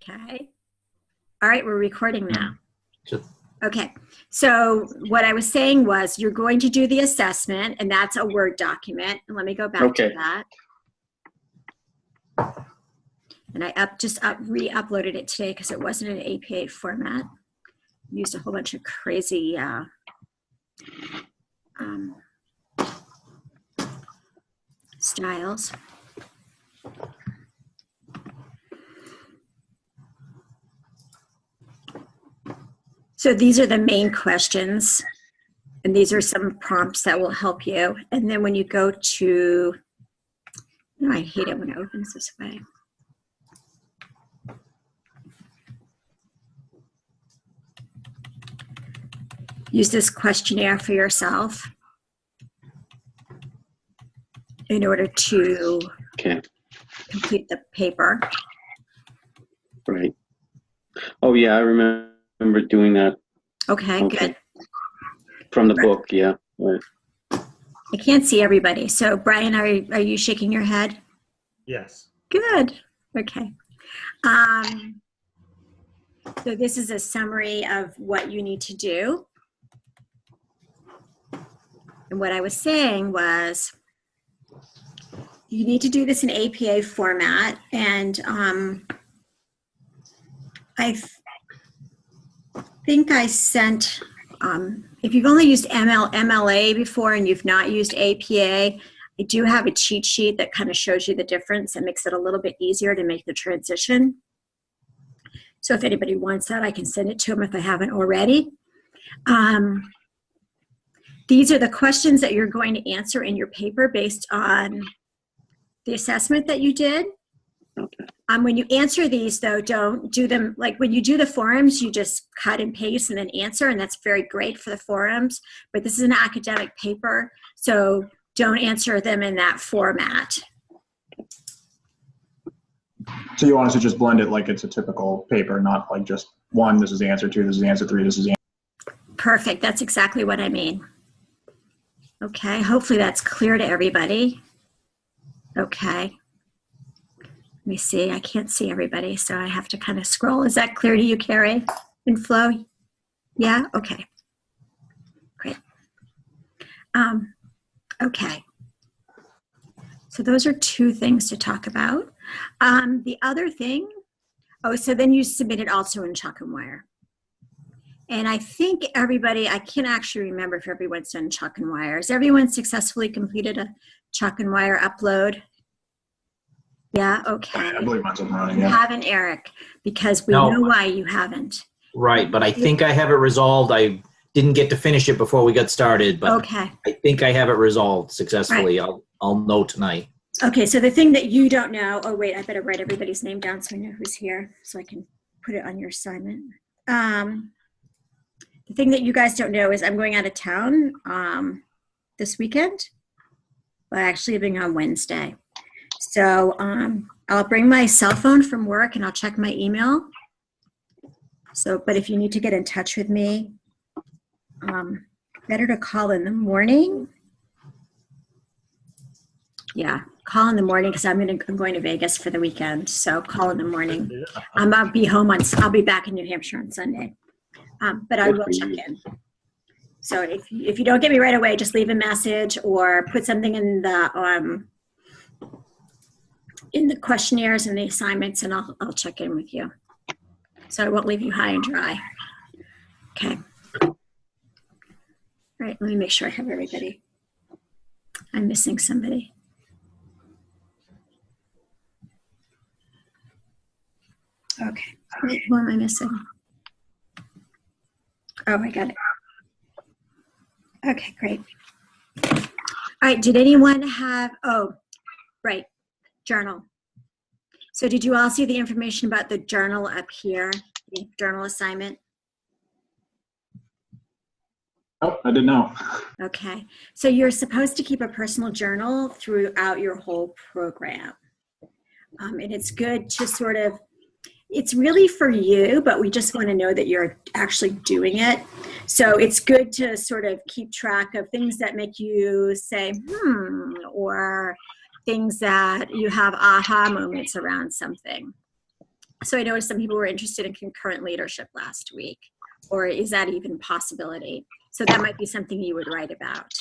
Okay. All right, we're recording now. Just, Okay. So what I was saying was you're going to do the assessment, and that's a Word document. And let me go back to that. And I just re-uploaded it today because it wasn't in APA format. Used a whole bunch of crazy styles. So these are the main questions, and these are some prompts that will help you. And then when you go to, I hate it when it opens this way. Use this questionnaire for yourself in order to complete the paper. right. Oh, yeah, I remember doing that. Okay, good. From the book, yeah. Right. I can't see everybody. So Brian, are you shaking your head? Yes. Good. Okay. So this is a summary of what you need to do. And what I was saying was you need to do this in APA format. And I think I sent, if you've only used MLA before and you've not used APA, I do have a cheat sheet that kind of shows you the difference and makes it a little bit easier to make the transition. So if anybody wants that, I can send it to them if I haven't already. These are the questions that you're going to answer in your paper based on the assessment that you did. Okay. When you answer these, though, don't do them, like when you do the forums, you just cut and paste and then answer, and that's very great for the forums. But this is an academic paper, so don't answer them in that format. So you want us to just blend it like it's a typical paper, not like just one, this is the answer, two, this is the answer, three, this is the answer. Perfect. That's exactly what I mean. Okay. Hopefully that's clear to everybody. Okay. Let me see. I can't see everybody, so I have to kind of scroll. Is that clear to you, Carrie and Flo? Yeah? Okay. Great. Okay. So those are two things to talk about. The other thing, so then you submitted also in Chalk and Wire. And I think everybody, I can't actually remember if everyone's done Chalk and Wire. Has everyone successfully completed a Chalk and Wire upload? Yeah, okay. I believe mine's up and running, You yeah. haven't, Eric, because we know why you haven't. Right, but I think I have it resolved. I didn't get to finish it before we got started, but Okay. I think I have it resolved successfully. Right. I'll know tonight. Okay, so the thing that you don't know, oh wait, I better write everybody's name down so I know who's here so I can put it on your assignment. The thing that you guys don't know is I'm going out of town this weekend, but actually leaving on Wednesday. So I'll bring my cell phone from work and I'll check my email. So, but if you need to get in touch with me, better to call in the morning. Yeah, call in the morning because I'm going to Vegas for the weekend. So call in the morning. I'll be home I'll be back in New Hampshire on Sunday. But I will check in. So if you don't get me right away, just leave a message or put something in the questionnaires and the assignments, and I'll check in with you. So I won't leave you high and dry. Okay. All right, let me make sure I have everybody. I'm missing somebody. Okay, wait, who am I missing? Oh, I got it. Okay, great. All right, did anyone have, right, journal. So did you all see the information about the journal up here, the journal assignment? Oh, I didn't know. Okay, so you're supposed to keep a personal journal throughout your whole program. And it's good to sort of, it's really for you, but we just want to know that you're actually doing it. So it's good to sort of keep track of things that make you say, or things that you have aha moments around something. So I noticed some people were interested in concurrent leadership last week, or is that even a possibility? So that might be something you would write about.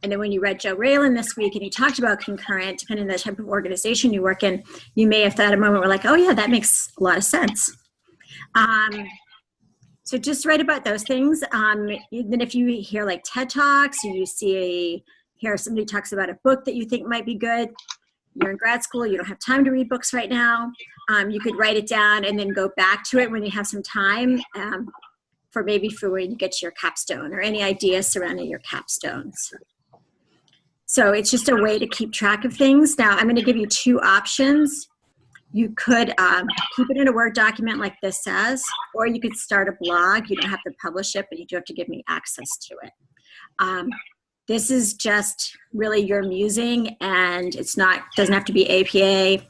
And then when you read Joe Raylan this week and you talked about concurrent, depending on the type of organization you work in, you may have thought a moment were like, oh yeah, that makes a lot of sense. So just write about those things. Then if you hear like TED Talks, or you hear somebody talks about a book that you think might be good, you're in grad school, you don't have time to read books right now, you could write it down and then go back to it when you have some time for when you get to your capstone or any ideas surrounding your capstones. So it's just a way to keep track of things. Now I'm going to give you two options. You could keep it in a Word document like this says, or you could start a blog. You don't have to publish it, but you do have to give me access to it. This is just really your musing, and doesn't have to be APA,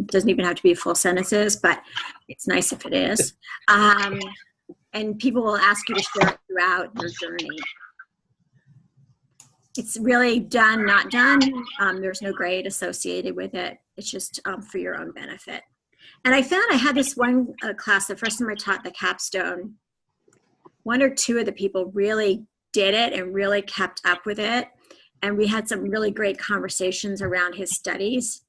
doesn't even have to be full sentences, but it's nice if it is. And people will ask you to share it throughout your journey. It's really done, not done. There's no grade associated with it. It's just for your own benefit. And I found I had this one class, the first time I taught the capstone, one or two of the people really did it and really kept up with it. And we had some really great conversations around his studies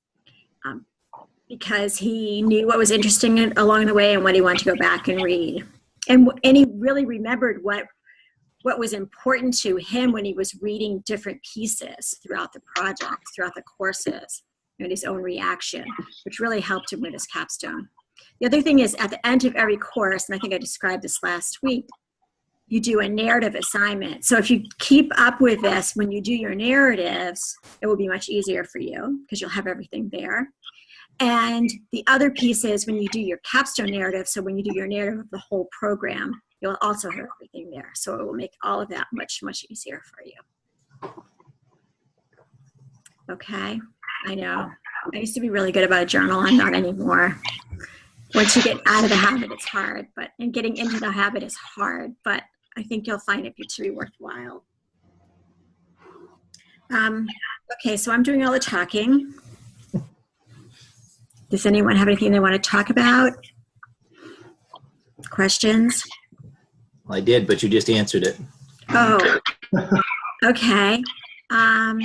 because he knew what was interesting along the way and what he wanted to go back and read. And he really remembered what was important to him when he was reading different pieces throughout the project, throughout the courses, and his own reaction, which really helped him with his capstone. The other thing is at the end of every course, and I think I described this last week, you do a narrative assignment. So if you keep up with this, when you do your narratives, it will be much easier for you because you'll have everything there. And the other piece is when you do your capstone narrative, so when you do your narrative of the whole program, you'll also have everything there. So it will make all of that much, much easier for you. Okay, I know. I used to be really good about a journal. I'm not anymore. Once you get out of the habit, it's hard. And getting into the habit is hard, but I think you'll find it to be worthwhile. Okay, so I'm doing all the talking. Does anyone have anything they want to talk about? Questions? I did, but you just answered it. Oh, okay. Do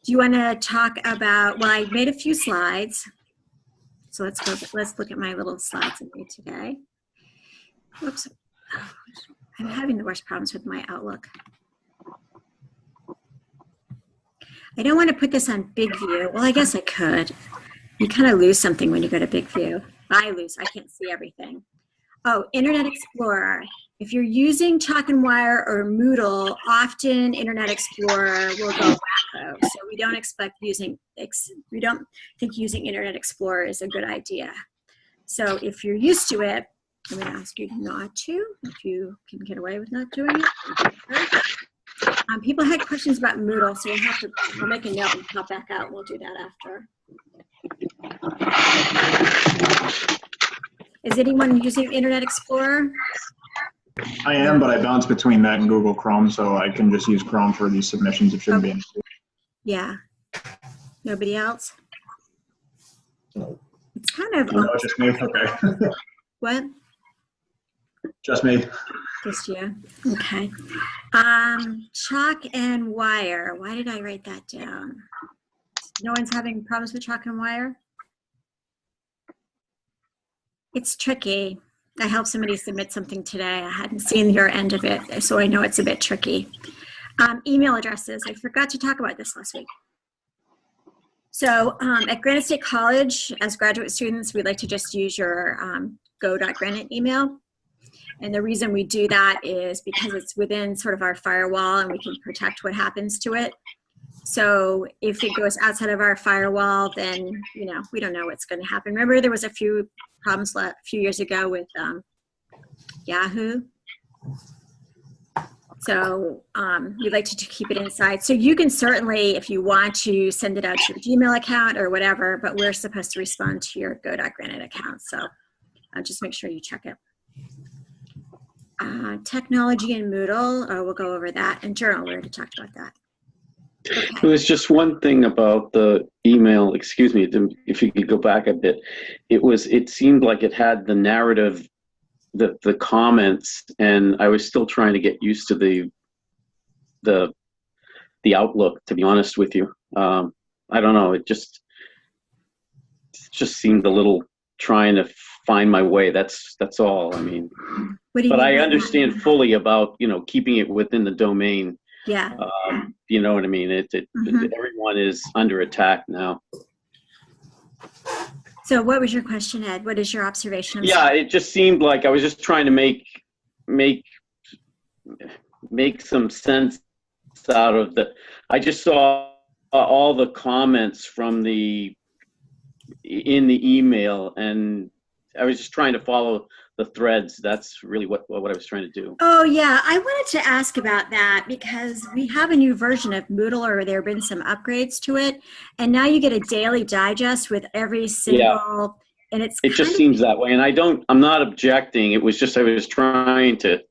you want to talk about, well, I made a few slides. So let's look at my little slides I made today. Whoops. I'm having the worst problems with my Outlook. I don't want to put this on big view. Well, I guess I could. You kind of lose something when you go to big view. I can't see everything. Oh, Internet Explorer. If you're using Chalk and Wire or Moodle, often Internet Explorer will go wacko. So we don't think using Internet Explorer is a good idea. So if you're used to it, I'm going to ask you not to, if you can get away with not doing it. People had questions about Moodle, so I'll make a note and pop back out, and we'll do that after. Is anyone using Internet Explorer? I am, but I bounce between that and Google Chrome, so I can just use Chrome for these submissions. It shouldn't be an issue. Yeah. Nobody else? No. It's kind of... No, just me? Okay. What? Just me. Just you. Okay. Chalk and Wire. Why did I write that down? No one's having problems with Chalk and Wire? It's tricky. I helped somebody submit something today. I hadn't seen your end of it, so I know it's a bit tricky. Email addresses. I forgot to talk about this last week. So at Granite State College, as graduate students, we like to just use your go.granite email. And the reason we do that is because it's within sort of our firewall and we can protect what happens to it. So if it goes outside of our firewall, then, we don't know what's going to happen. Remember, there was a few problems a few years ago with Yahoo. So we like to keep it inside. So you can certainly, if you want to, send it out to your Gmail account or whatever, but we're supposed to respond to your go.granite account. So just make sure you check it. Technology and Moodle, we'll go over that. And Journal, we already talked about that. Okay. There was just one thing about the email, excuse me, if you could go back a bit. It seemed like it had the narrative, the comments, and I was still trying to get used to the outlook, to be honest with you. I don't know, it just seemed a little trying to find my way. That's all. I mean, What do you but mean I by that? understand fully about, keeping it within the domain. Yeah. You know what I mean? Mhm. Everyone is under attack now. So what was your question, Ed? What is your observation? I'm Yeah, sorry. it just seemed like I was just trying to make some sense out of I just saw all the comments from in the email, and I was just trying to follow the threads. That's really what I was trying to do. Oh, yeah. I wanted to ask about that because we have a new version of Moodle, or there have been some upgrades to it. And now you get a daily digest with every single, and it's It just seems that way, and I'm not objecting. It was just I was trying to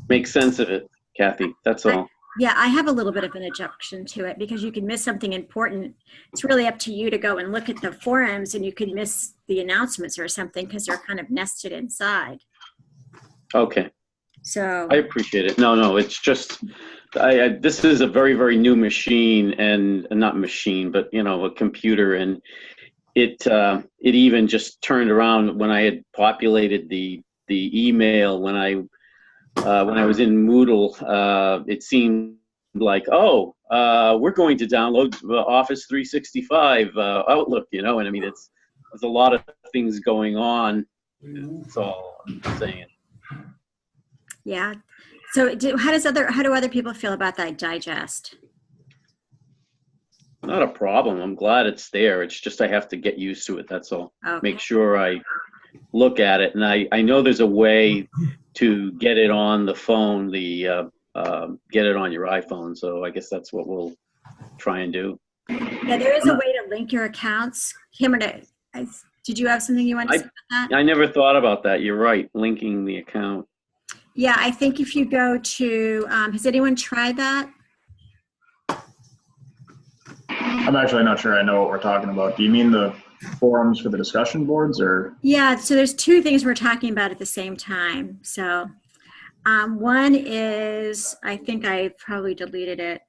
make sense of it, Kathy. That's all. Yeah, I have a little bit of an objection to it because you can miss something important. It's really up to you to go and look at the forums, and you could miss the announcements or something because they're kind of nested inside. Okay, So I appreciate it. No, it's just this is a very, very new machine, and not machine, but a computer, and it even just turned around when I had populated the email when I was in Moodle. It seemed like, we're going to download Office 365 Outlook, and I mean, there's a lot of things going on. That's all I'm saying. yeah. So how do other people feel about that digest? Not a problem. I'm glad it's there. It's just I have to get used to it. That's all. Okay. Make sure I look at it, and I know there's a way to get it on the phone, get it on your iPhone. So I guess that's what we'll try and do. Yeah, there is a way to link your accounts. Cameron, did you have something you wanted to say about that? I never thought about that. You're right, linking the account. Yeah, I think if you go to, has anyone tried that? I'm actually not sure I know what we're talking about. Do you mean the forums for the discussion boards, or? Yeah, so there's two things we're talking about at the same time. So one is, I think I probably deleted it.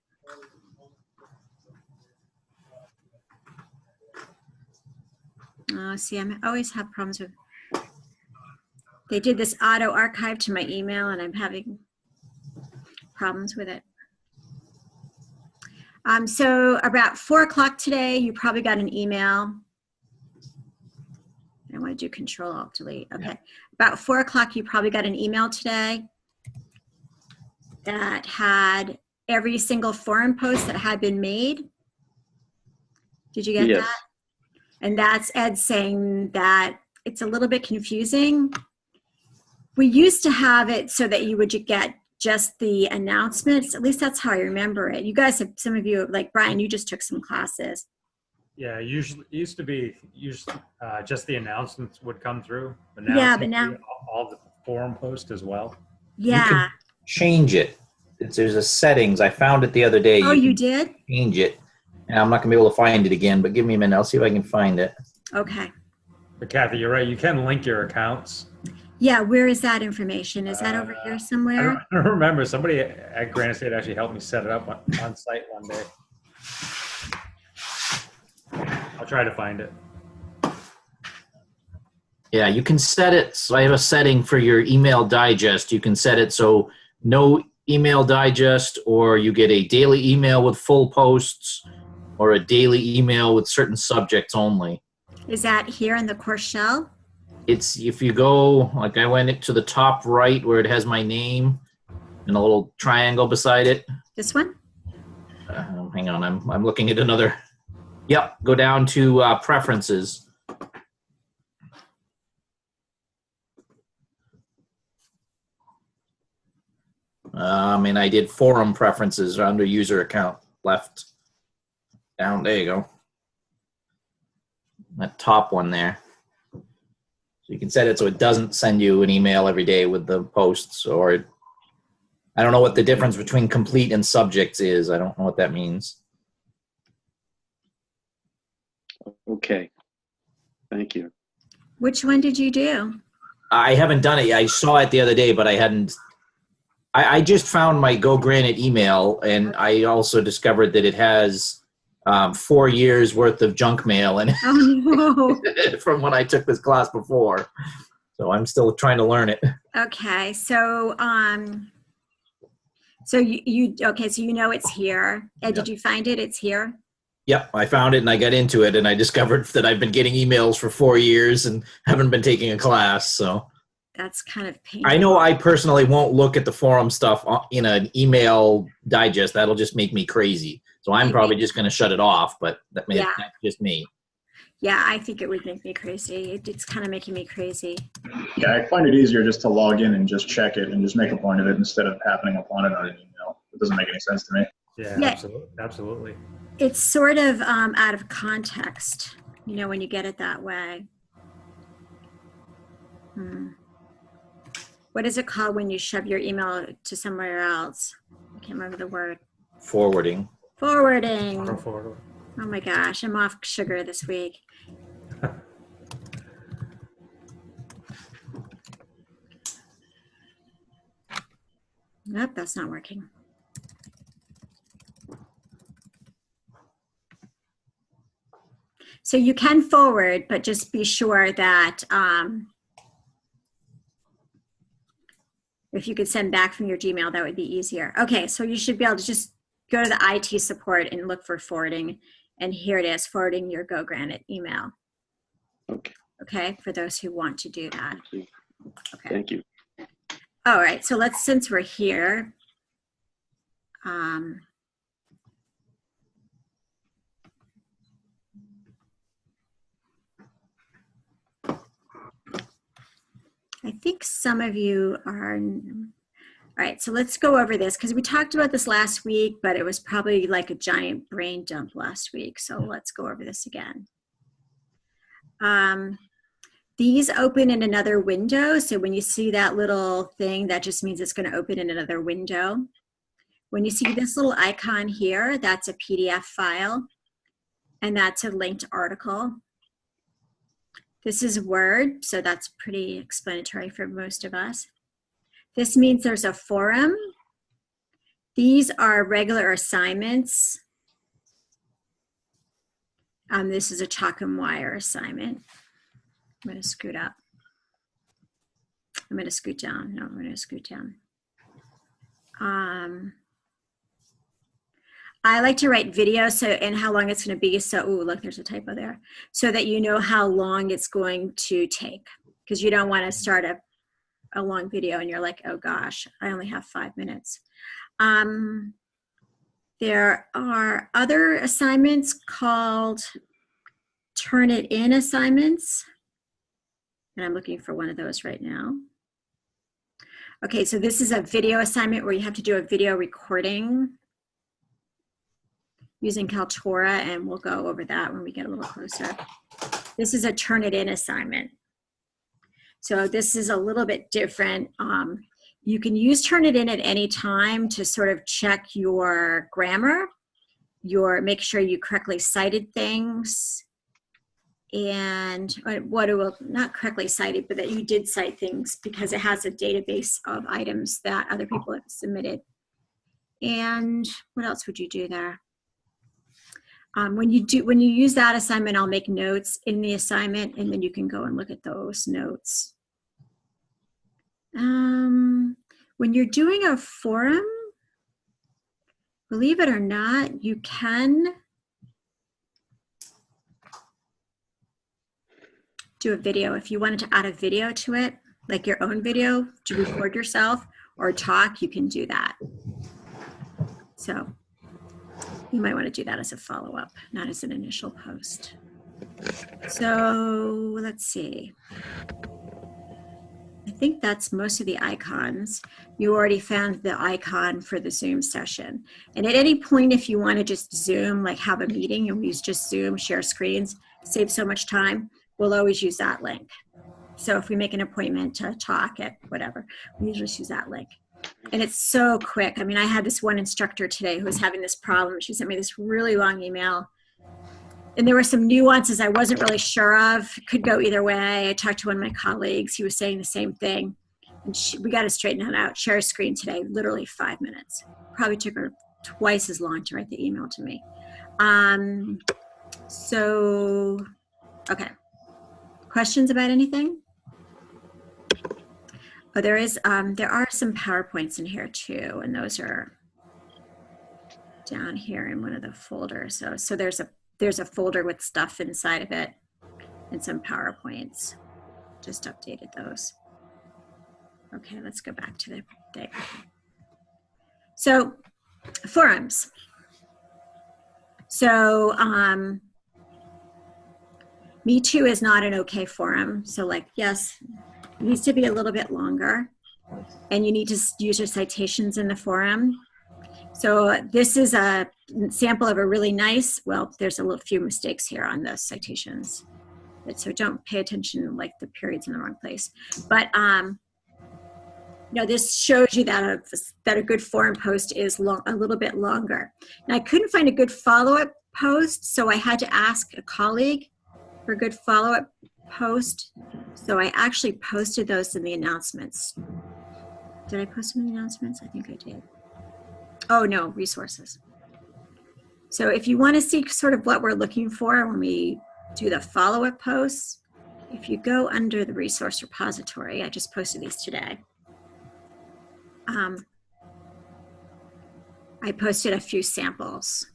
See, I always have problems with, they did this auto archive to my email and I'm having problems with it. So about 4 o'clock today, you probably got an email. I want to do Control-Alt-Delete. Okay. Yeah. About 4 o'clock, you probably got an email today that had every single forum post that had been made. Did you get Yes. that? And that's Ed saying that it's a little bit confusing. We used to have it so that you would get just the announcements. At least that's how I remember it. You guys have, some of you, like Brian, you just took some classes. Yeah, usually it used to be just the announcements would come through, but now, yeah, but now all the forum posts as well. Yeah. You can change it. There's a settings. I found it the other day. Oh, you did? Change it. And I'm not going to be able to find it again, but give me a minute. I'll see if I can find it. Okay. But Kathy, you're right. You can link your accounts. Yeah, where is that information? Is that over here somewhere? I don't remember. Somebody at Granite State actually helped me set it up on site one day. I'll try to find it. Yeah, you can set it. So I have a setting for your email digest. You can set it so no email digest, or you get a daily email with full posts, or a daily email with certain subjects only. Is that here in the course shell? It's, if you go, like I went to the top right where it has my name and a little triangle beside it. This one? Hang on, I'm looking at another. Yep, go down to preferences. And I did forum preferences under user account, left. Down, there you go. That top one there. So you can set it so it doesn't send you an email every day with the posts, or I don't know what the difference between complete and subjects is. I don't know what that means. Okay. Thank you. Which one did you do? I haven't done it yet. I saw it the other day, but I hadn't. I just found my Go Granite email, and I also discovered that it has 4 years worth of junk mail in Oh, no. it from when I took this class before. So I'm still trying to learn it. Okay, so so you okay, so you know it's here. And did you find it? It's here. Yep, I found it and I got into it, and I discovered that I've been getting emails for 4 years and haven't been taking a class. So That's kind of painful. I know I personally won't look at the forum stuff in an email digest. That'll just make me crazy. So I'm probably just going to shut it off, but that's just me. Yeah, I think it would make me crazy. It's kind of making me crazy. Yeah, I find it easier just to log in and just check it and just make a point of it instead of happening upon it on an email. It doesn't make any sense to me. Yeah, Yeah. absolutely. It's sort of out of context, you know, when you get it that way. What is it called when you shove your email to somewhere else? I can't remember the word. Forwarding. Forwarding. Forward. Oh my gosh, I'm off sugar this week. Nope, that's not working. So you can forward, but just be sure that if you could send back from your Gmail, that would be easier. Okay, so you should be able to just go to the IT support and look for forwarding. And here it is, forwarding your Go Granite email. Okay. Okay, for those who want to do that. Okay. Thank you. All right, so since we're here, I think some of you are, all right, so let's go over this because we talked about this last week, but it was probably like a giant brain dump last week. So let's go over this again. These open in another window. So when you see that little thing, that just means it's going to open in another window. When you see this little icon here, that's a PDF file, and that's a linked article. This is Word, so that's pretty explanatory for most of us. This means there's a forum. These are regular assignments. This is a chalk and wire assignment. I'm going to scoot up. I'm going to scoot down. No, I'm going to scoot down. I like to write video and how long it's going to be. So, ooh, look, there's a typo there. So that you know how long it's going to take. Because you don't want to start a long video and you're like, oh gosh, I only have 5 minutes. There are other assignments called Turnitin assignments. And I'm looking for one of those right now. Okay, so this is a video assignment where you have to do a video recording using Kaltura, and we'll go over that when we get a little closer. This is a Turnitin assignment. So this is a little bit different. You can use Turnitin at any time to sort of check your grammar, make sure you correctly cited things, and not correctly cited, but that you did cite things because it has a database of items that other people have submitted. And what else would you do there? When you use that assignment, I'll make notes in the assignment, and then you can go and look at those notes. When you're doing a forum, believe it or not, you can do a video. If you wanted to add a video to it, like your own video to record yourself or talk, you can do that. So you might want to do that as a follow-up, not as an initial post. So let's see. I think that's most of the icons. You already found the icon for the Zoom session. And at any point, if you want to just Zoom, like have a meeting and we use just Zoom, share screens, save so much time, we'll always use that link. So if we make an appointment to talk at whatever, we usually use that link. And it's so quick. I mean, I had this one instructor today who was having this problem. She sent me this really long email. And there were some nuances I wasn't really sure of. Could go either way. I talked to one of my colleagues. He was saying the same thing. And we got to straighten that out. Share a screen today, literally 5 minutes. Probably took her twice as long to write the email to me. So, okay. Questions about anything? Oh, there are some PowerPoints in here too, and those are down here in one of the folders. So there's a folder with stuff inside of it and some PowerPoints. Just updated those. Okay, let's go back to the thing. So forums. So Me Too is not an okay forum. So like, yes, it needs to be a little bit longer and you need to use your citations in the forum. So this is a sample of a really nice, well, there's a few mistakes here on the citations. So don't pay attention, like the periods in the wrong place. But this shows you that a good forum post is a little bit longer. And I couldn't find a good follow-up post, so I had to ask a colleague for a good follow-up post. So I actually posted those in the announcements. Did I post them in the announcements? I think I did. Oh no, resources. So if you want to see sort of what we're looking for when we do the follow-up posts, if you go under the resource repository, I just posted these today. I posted a few samples.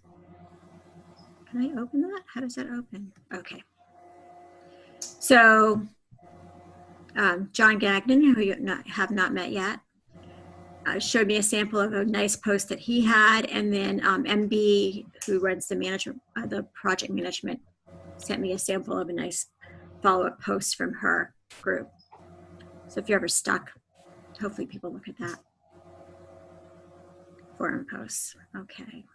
Can I open that? How does that open? Okay. So John Gagnon, who you have not met yet, showed me a sample of a nice post that he had, and then MB, who runs the project management, sent me a sample of a nice follow-up post from her group. So if you're ever stuck, hopefully people look at that. Forum posts, okay.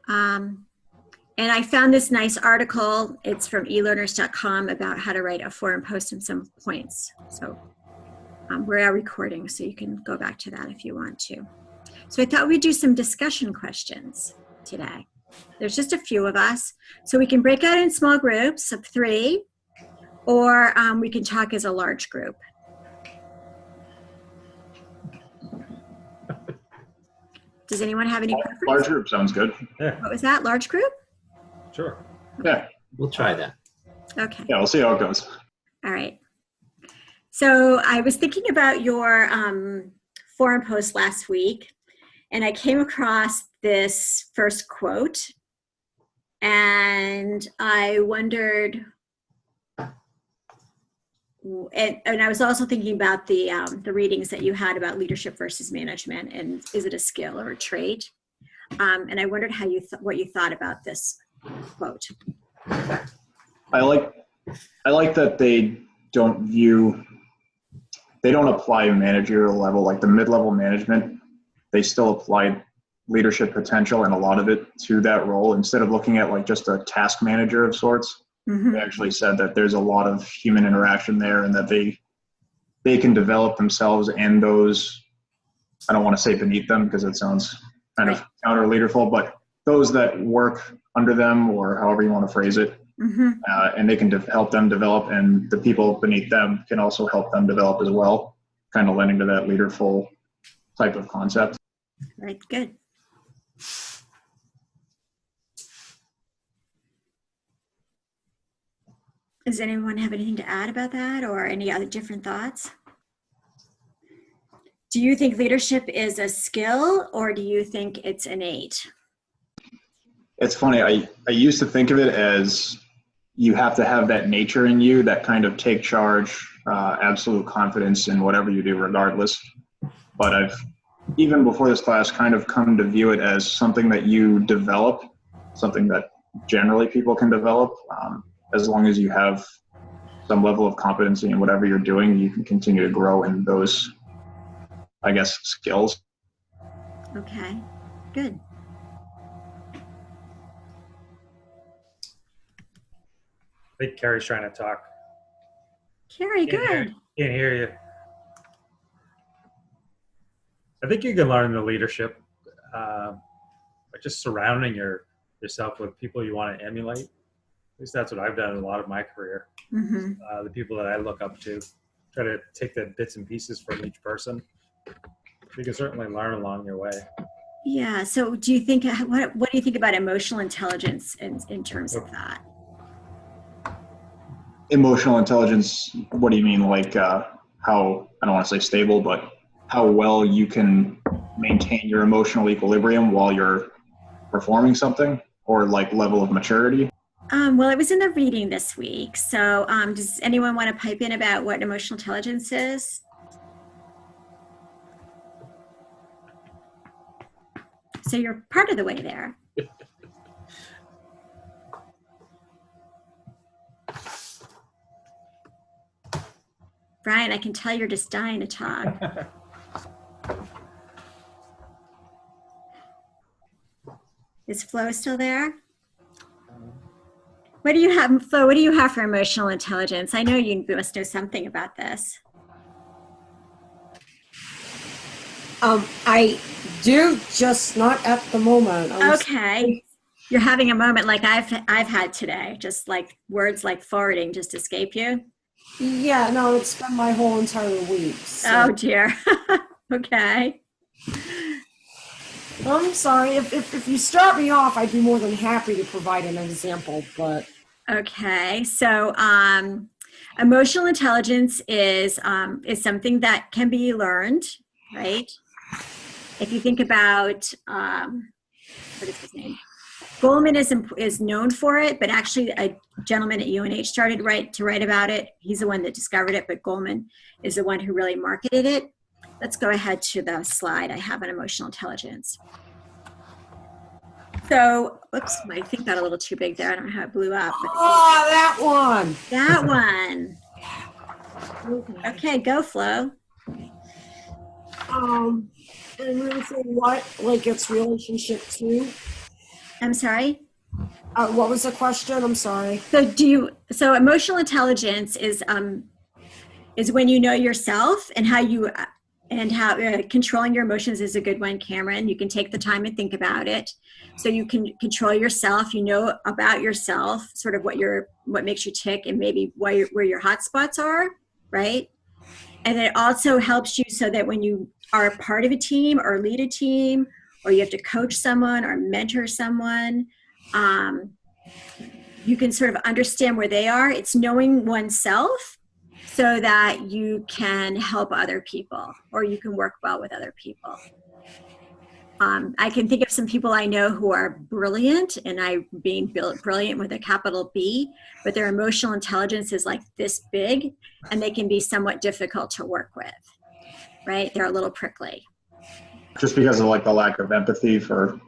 And I found this nice article. It's from elearners.com about how to write a forum post and some points. So we are recording, so you can go back to that if you want to. So I thought we'd do some discussion questions today. There's just a few of us. So we can break out in small groups of 3, or we can talk as a large group. Does anyone have any preference? Large group sounds good. Yeah, What was that, large group? sure. Yeah. We'll try that. Okay, Yeah, we'll see how it goes. all right. So I was thinking about your forum post last week, and I came across this first quote, and I wondered, and I was also thinking about the readings that you had about leadership versus management, and is it a skill or a trait? And I wondered how what you thought about this quote. I like that they don't apply managerial level, like the mid-level management. They still apply leadership potential and a lot of it to that role instead of looking at like just a task manager of sorts. Mm-hmm. They actually said that there's a lot of human interaction there and that they can develop themselves and those, I don't want to say beneath them because it sounds kind of counter-leaderful, but those that work under them, or however you want to phrase it, Mm-hmm. and they can help them develop, and the people beneath them can also help them develop as well, kind of lending to that leaderful type of concept. Right, good. Does anyone have anything to add about that, or any other different thoughts? Do you think leadership is a skill, or do you think it's innate? It's funny, I used to think of it as you have to have that nature in you, that kind of take charge, absolute confidence in whatever you do regardless. But I've, even before this class, kind of come to view it as something that you develop, something that generally people can develop. As long as you have some level of competency in whatever you're doing, you can continue to grow in those, I guess, skills. Okay, good. I think Carrie's trying to talk. Carrie, good. Can't hear you. I think you can learn the leadership by just surrounding yourself with people you want to emulate. At least that's what I've done in a lot of my career. Hmm. The people that I look up to, try to take the bits and pieces from each person. You can certainly learn along your way. Yeah. So do you think, what do you think about emotional intelligence in terms of that? Emotional intelligence, what do you mean? Like how, I don't want to say stable, but how well you can maintain your emotional equilibrium while you're performing something, or like level of maturity? Well, it was in the reading this week. So does anyone want to pipe in about what emotional intelligence is? So you're part of the way there. Brian, I can tell you're just dying to talk. Is Flo still there? What do you have, Flo? What do you have for emotional intelligence? I know you must know something about this. I do, just not at the moment. Okay. You're having a moment like I've had today, just like words like forwarding just escape you. Yeah, no, it's been my whole entire week. So. Oh dear. Okay. I'm sorry. If you start me off, I'd be more than happy to provide an example, but. Okay. So emotional intelligence is something that can be learned, right? If you think about, what is his name? Goleman is known for it, but actually a gentleman at UNH started to write about it. He's the one that discovered it, but Goleman is the one who really marketed it. Let's go ahead to the slide I have on emotional intelligence. So, oops, my thing got a little too big there. I don't know how it blew up. But Oh, that one. that one. Okay, go Flo. And really say what, like its relationship to? I'm sorry. What was the question? I'm sorry. So emotional intelligence is when you know yourself and how controlling your emotions is a good one, Cameron. You can take the time and think about it. So you can control yourself, you know about yourself, sort of what makes you tick and maybe where your hot spots are, right? And it also helps you so that when you are a part of a team or lead a team, or you have to coach someone or mentor someone, you can sort of understand where they are. It's knowing oneself so that you can help other people or you can work well with other people. I can think of some people I know who are brilliant, and I being brilliant with a capital B, but their emotional intelligence is like this big, and they can be somewhat difficult to work with, right? They're a little prickly. Just because of like the lack of empathy for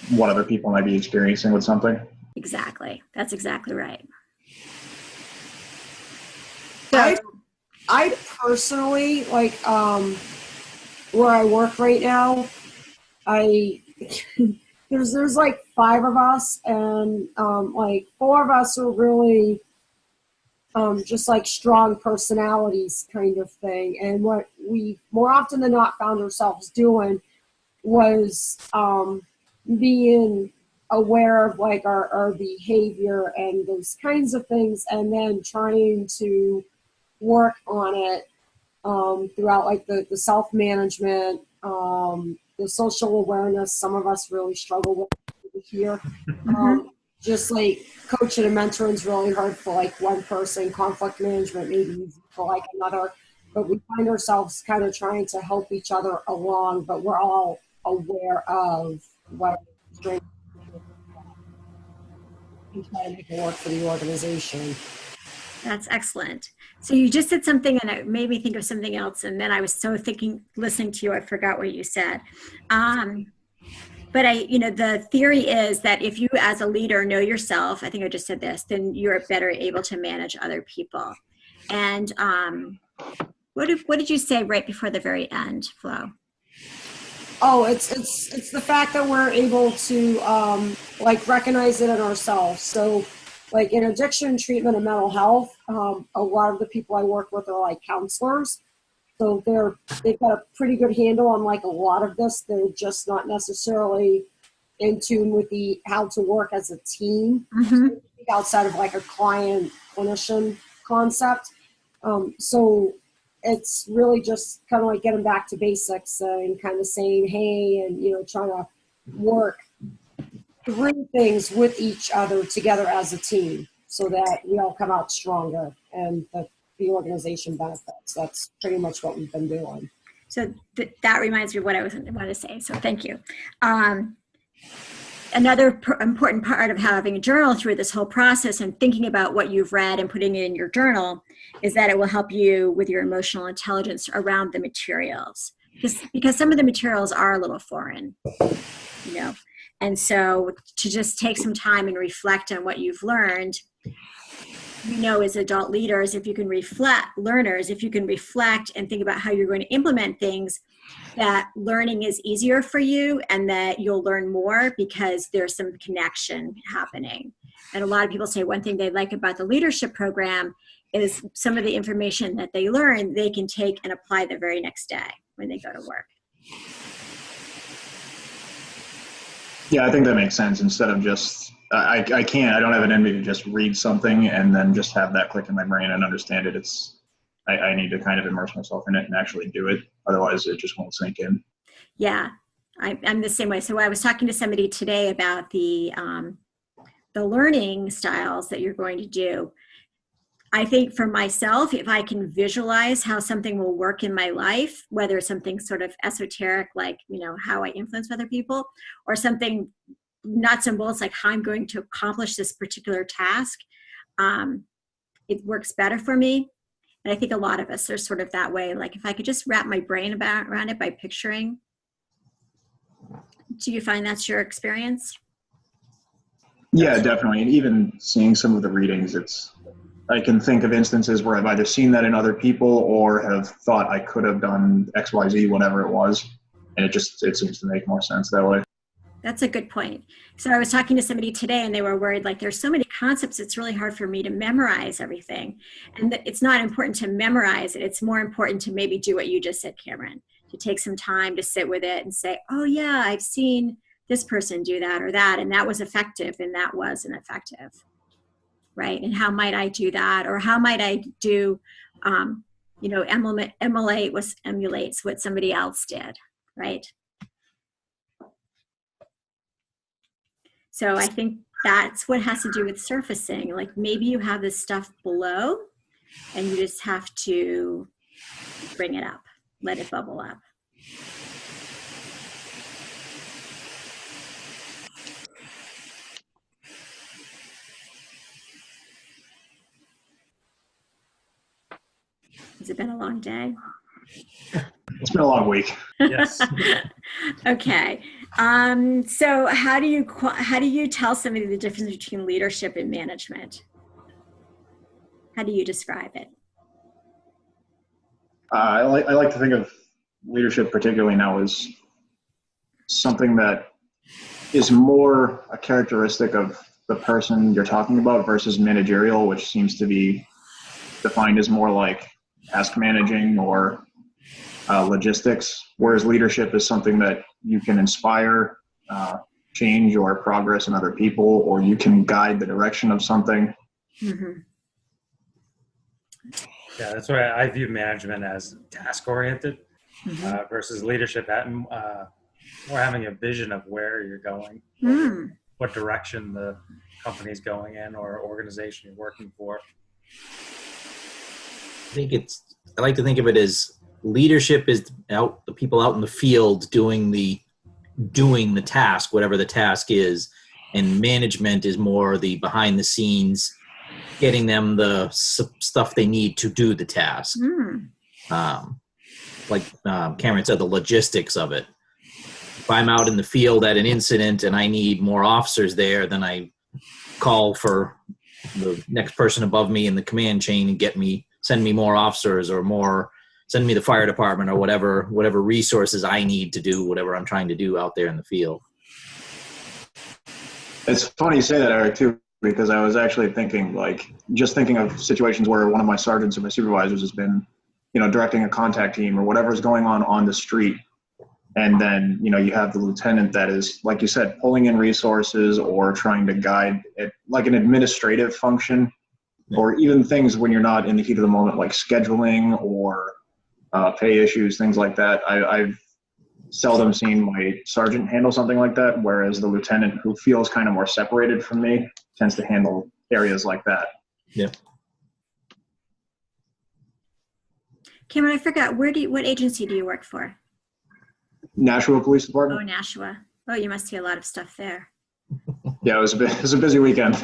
what other people might be experiencing with something. Exactly. That's exactly right. I personally, like, where I work right now, there's like 5 of us, and like 4 of us are really just like strong personalities kind of thing. And what we more often than not found ourselves doing was being aware of like our behavior and those kinds of things, and then trying to work on it throughout like the self-management, the social awareness. Some of us really struggle with here. Just like coaching and mentoring is really hard for like one person. Conflict management maybe easy for like another, but we find ourselves kind of trying to help each other along, but we're all aware of what strengths and try to make it work for the organization. That's excellent. So you just said something and it made me think of something else. And then I was so listening to you, I forgot what you said. But the theory is that if you as a leader know yourself, I think I just said this, then you're better able to manage other people. And what did you say right before the very end, Flo? Oh, it's the fact that we're able to like recognize it in ourselves. So like in addiction treatment and mental health, a lot of the people I work with are like counselors. So they've got a pretty good handle on like a lot of this. They're just not necessarily in tune with the how to work as a team Mhm. outside of like a client clinician concept. So it's really just kind of like getting back to basics and kind of saying, hey, and, you know, trying to work through things with each other together as a team so that we all come out stronger and the organization benefits. That's pretty much what we've been doing. So that reminds me of what I was going to say. So thank you. Another important part of having a journal through this whole process and thinking about what you've read and putting it in your journal is that it will help you with your emotional intelligence around the materials. Because some of the materials are a little foreign, you know. And so to just take some time and reflect on what you've learned, you know, as adult leaders, if you can reflect, learners, if you can reflect and think about how you're going to implement things, that learning is easier for you and that you'll learn more because there's some connection happening. And a lot of people say one thing they like about the leadership program is some of the information that they learn, they can take and apply the very next day when they go to work. Yeah, I think that makes sense. Instead of just, I don't have an envy to just read something and then just have that click in my brain and understand it. I need to kind of immerse myself in it and actually do it. Otherwise, it just won't sink in. Yeah, I'm the same way. So I was talking to somebody today about the learning styles that you're going to do. I think for myself, if I can visualize how something will work in my life, whether it's something sort of esoteric, like, you know, how I influence other people, or something nuts and bolts, like how I'm going to accomplish this particular task, it works better for me. And I think a lot of us are sort of that way. Like if I could just wrap my brain around it by picturing. Do you find that's your experience? Yeah, definitely. And even seeing some of the readings, I can think of instances where I've either seen that in other people or have thought I could have done X, Y, Z, whatever it was. And it seems to make more sense that way. That's a good point. So I was talking to somebody today and they were worried, like there's so many concepts, it's really hard for me to memorize everything. And it's not important to memorize it. It's more important to maybe do what you just said, Cameron, to take some time to sit with it and say, oh yeah, I've seen this person do that or that, and that was effective and that wasn't effective, right? And how might I do that? Or how might I do, emulates what somebody else did, right? So I think that's what has to do with surfacing. Like maybe you have this stuff below and you just have to bring it up, let it bubble up. Has it been a long day? It's been a long week. Yes. Okay. So how do you tell somebody the difference between leadership and management? How do you describe it? I like to think of leadership, particularly now, as something that is more a characteristic of the person you're talking about versus managerial, which seems to be defined as more like task managing or logistics, whereas leadership is something that you can inspire change or progress in other people, or you can guide the direction of something. Mm-hmm. Yeah, that's why I view management as task-oriented versus leadership more having a vision of where you're going, what direction the company's going in or organization you're working for. I like to think of it as leadership is the people out in the field doing the task, whatever the task is, and management is more the behind the scenes, getting them the stuff they need to do the task. Like Cameron said, the logistics of it. If I'm out in the field at an incident and I need more officers there, then I call for the next person above me in the command chain and send me more officers or send me the fire department or whatever resources I need to do whatever I'm trying to do out there in the field. It's funny you say that, Eric, too, because I was actually thinking of situations where one of my sergeants or my supervisors has been, directing a contact team or whatever is going on the street. And then, you have the lieutenant that is, like you said, pulling in resources or trying to guide it, like an administrative function, or even things when you're not in the heat of the moment, like scheduling or pay issues, things like that. I've seldom seen my sergeant handle something like that, whereas the lieutenant, who feels kind of more separated from me, tends to handle areas like that. Yeah. Cameron, I forgot, what agency do you work for? Nashua Police Oh, Department. Nashua. Oh, you must see a lot of stuff there. Yeah, it was a busy weekend.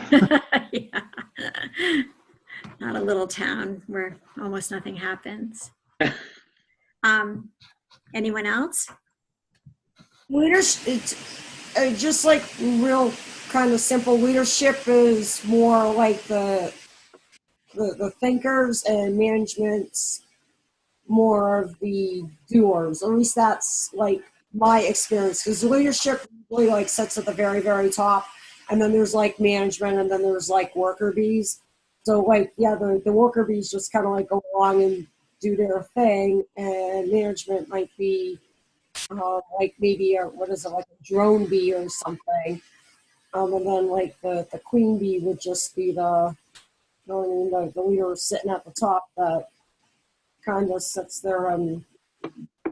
Yeah. Not a little town where almost nothing happens. Anyone else? Leadership, it's just like real kind of simple. Leadership is more like the thinkers, and management's more of the doers. At least that's like my experience, because leadership really like sits at the very, very top, and then there's like management, and then there's like worker bees. So like, yeah, the worker bees just kind of like go along and do their thing, and management might be like maybe like a drone bee or something. And then like the queen bee would just be the leader sitting at the top that kind of sits there and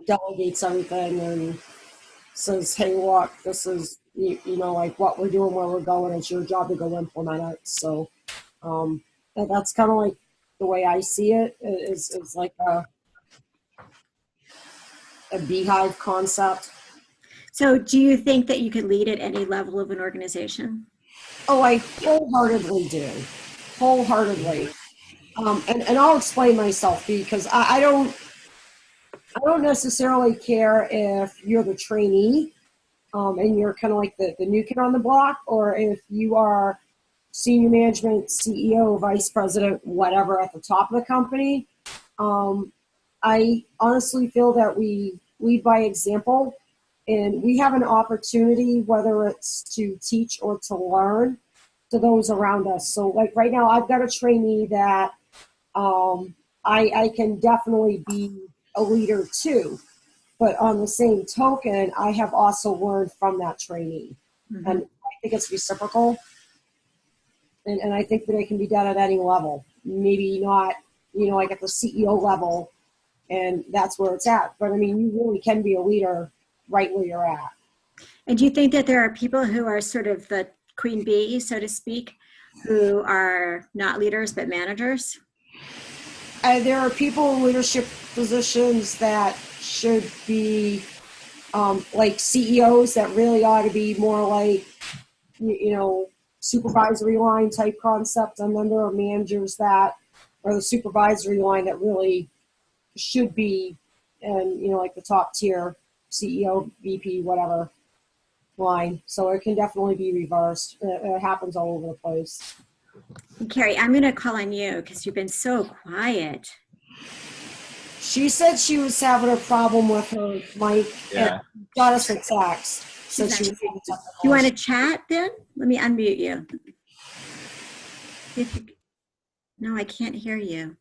delegates everything and says, hey, look, this is, like what we're doing, where we're going. It's your job to go implement it. So that's kind of like the way I see it, is like a beehive concept. So do you think that you could lead at any level of an organization? Oh, I wholeheartedly do. Wholeheartedly. And I'll explain myself, because I don't necessarily care if you're the trainee and you're kind of like the new kid on the block, or if you are senior management, CEO, vice president, whatever, at the top of the company. I honestly feel that we lead by example, and we have an opportunity, whether it's to teach or to learn, to those around us. So like right now, I've got a trainee that I can definitely be a leader too. But on the same token, I have also learned from that trainee. Mm-hmm. And I think it's reciprocal. And I think that it can be done at any level. Maybe not, like at the CEO level, and that's where it's at. But I mean, you really can be a leader right where you're at. And do you think that there are people who are sort of the queen bee, so to speak, who are not leaders but managers? There are people in leadership positions that should be like CEOs, that really ought to be more like, supervisory line type concept. And then there are managers that are the supervisory line that really should be in, like the top tier CEO, VP, whatever line. So it can definitely be reversed. It happens all over the place. Carrie, I'm going to call on you because you've been so quiet. She said she was having a problem with her mic. Yeah. And got us a text. So she was you want to chat then? Let me unmute you. No, I can't hear you.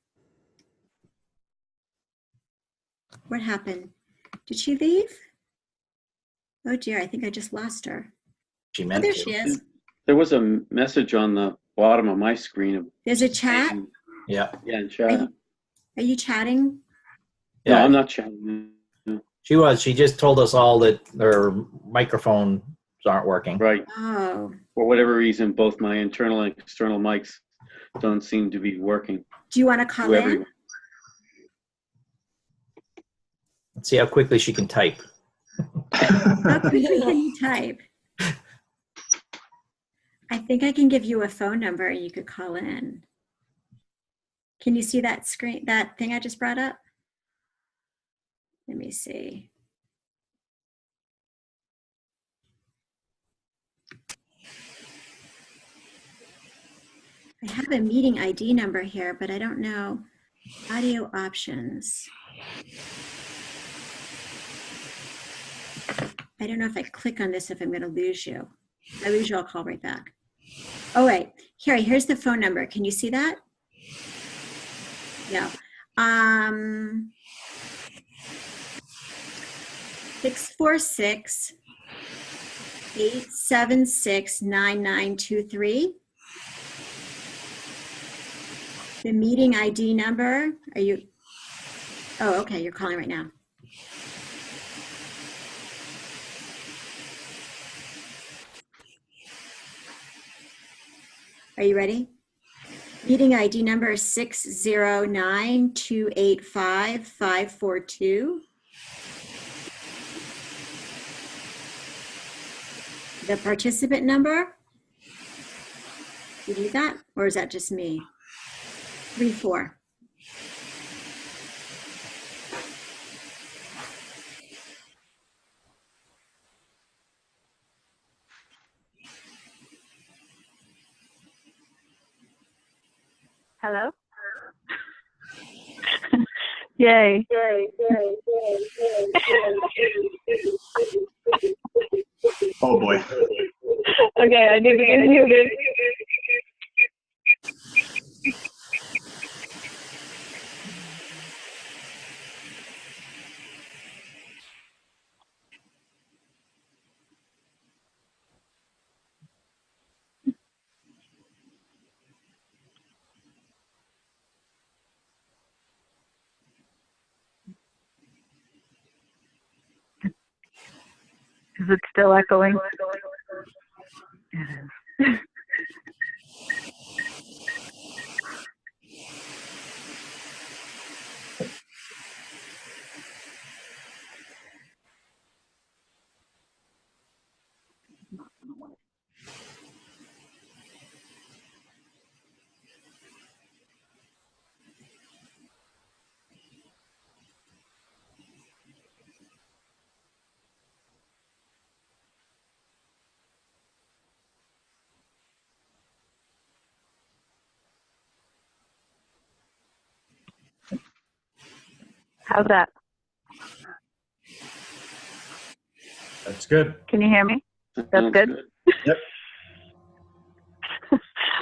What happened? Did she leave? Oh dear, I think I just lost her. She meant there to. she is. There was a message on the bottom of my screen. There's a chat? Yeah. Yeah, in chat. Are you chatting? No, Yeah. I'm not chatting. No. She was. She just told us all that their microphones aren't working. Right. Oh. For whatever reason, both my internal and external mics don't seem to be working. Do you want to call in? Let's see how quickly she can type. How quickly can you type? I think I can give you a phone number and you could call in. Can you see that screen, that thing I just brought up? Let me see. I have a meeting ID number here, but I don't know. Audio options. I don't know if I click on this if I'm going to lose you. If I lose you, I'll call right back. Oh, wait. Carrie, here's the phone number. Can you see that? Yeah. 646-876-9923. The meeting ID number, are you, oh, okay, you're calling right now. Are you ready? Meeting ID number is 609-285-542. The participant number, you need that, or is that just me? 34. Hello? Yay. Oh boy. Okay, I need to get muted. Is it still echoing? It is. How's that? That's good. Can you hear me? That's Sounds good? Yep.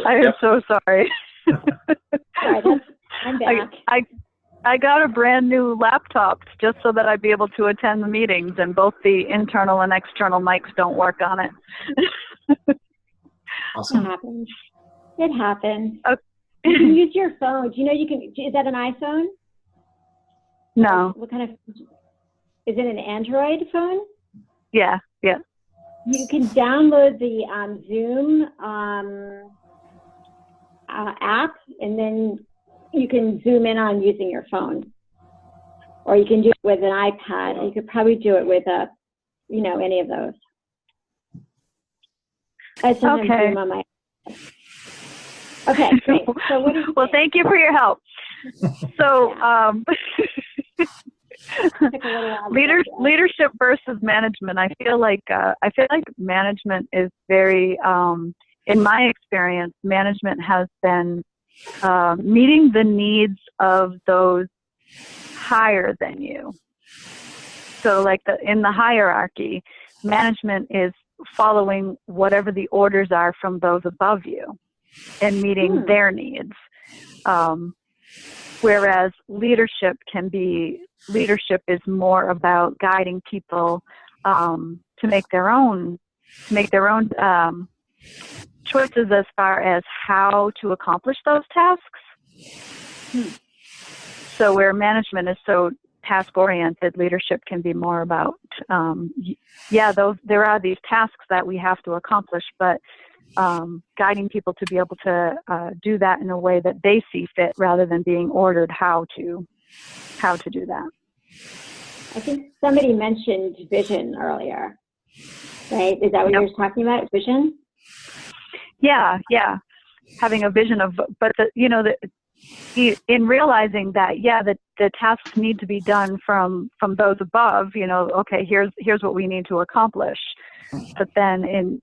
I am so sorry. Sorry, I'm back. I got a brand new laptop just so that I'd be able to attend the meetings, and both the internal and external mics don't work on it. Awesome. It happens. It happens. Okay. You can use your phone. Do you know you can? Is that an iPhone? No. What kind of? Is it an Android phone? Yeah. Yeah. You can download the Zoom app, and then you can zoom in on using your phone, or you can do it with an iPad. You could probably do it with a, any of those. I sometimes Okay. Zoom on my. Okay, great. So what do you Well, think? thank you for your help. So, Took a little while to get there. leadership versus management. I feel like management is very, in my experience, management has been meeting the needs of those higher than you. So, like in the hierarchy, management is following whatever the orders are from those above you and meeting their needs. Whereas leadership is more about guiding people to make their own choices as far as how to accomplish those tasks. So where management is so task oriented, leadership can be more about there are these tasks that we have to accomplish, but guiding people to be able to do that in a way that they see fit rather than being ordered how to do that. I think somebody mentioned vision earlier, right? Is that what Yep. you're talking about? Vision? Yeah. Having a vision of, but in realizing that, the tasks need to be done from those above, okay, here's what we need to accomplish. But then in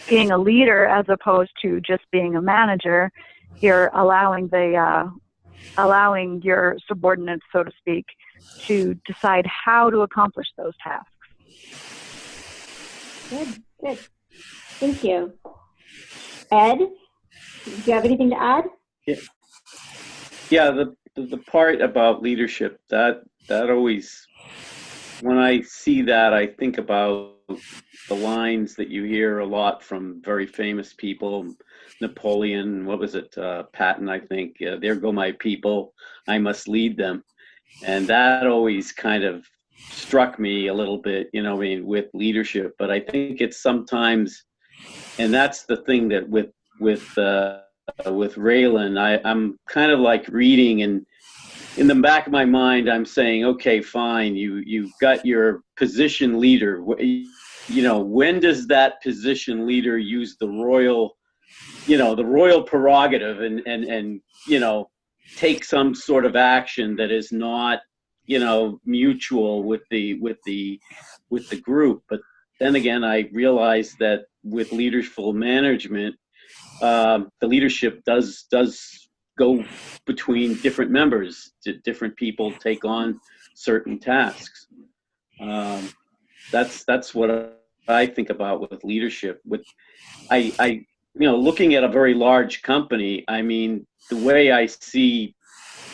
being a leader as opposed to just being a manager, you're allowing your subordinates, so to speak, to decide how to accomplish those tasks. Good. Thank you. Ed, do you have anything to add? Yeah, the part about leadership that always when I see that, I think about the lines that you hear a lot from very famous people. Napoleon, what was it? Patton, I think. There go my people. I must lead them. And that always kind of struck me a little bit, I mean, with leadership. But I think it's sometimes, and that's the thing that with Raylan, I'm kind of like reading, and in the back of my mind, I'm saying, okay, fine, you've got your position leader. When does that position leader use the royal prerogative and take some sort of action that is not, mutual with the group? But then again, I realize that with leadership management, the leadership does go between different members. Different people take on certain tasks. That's what I think about with leadership. Looking at a very large company, I mean, the way I see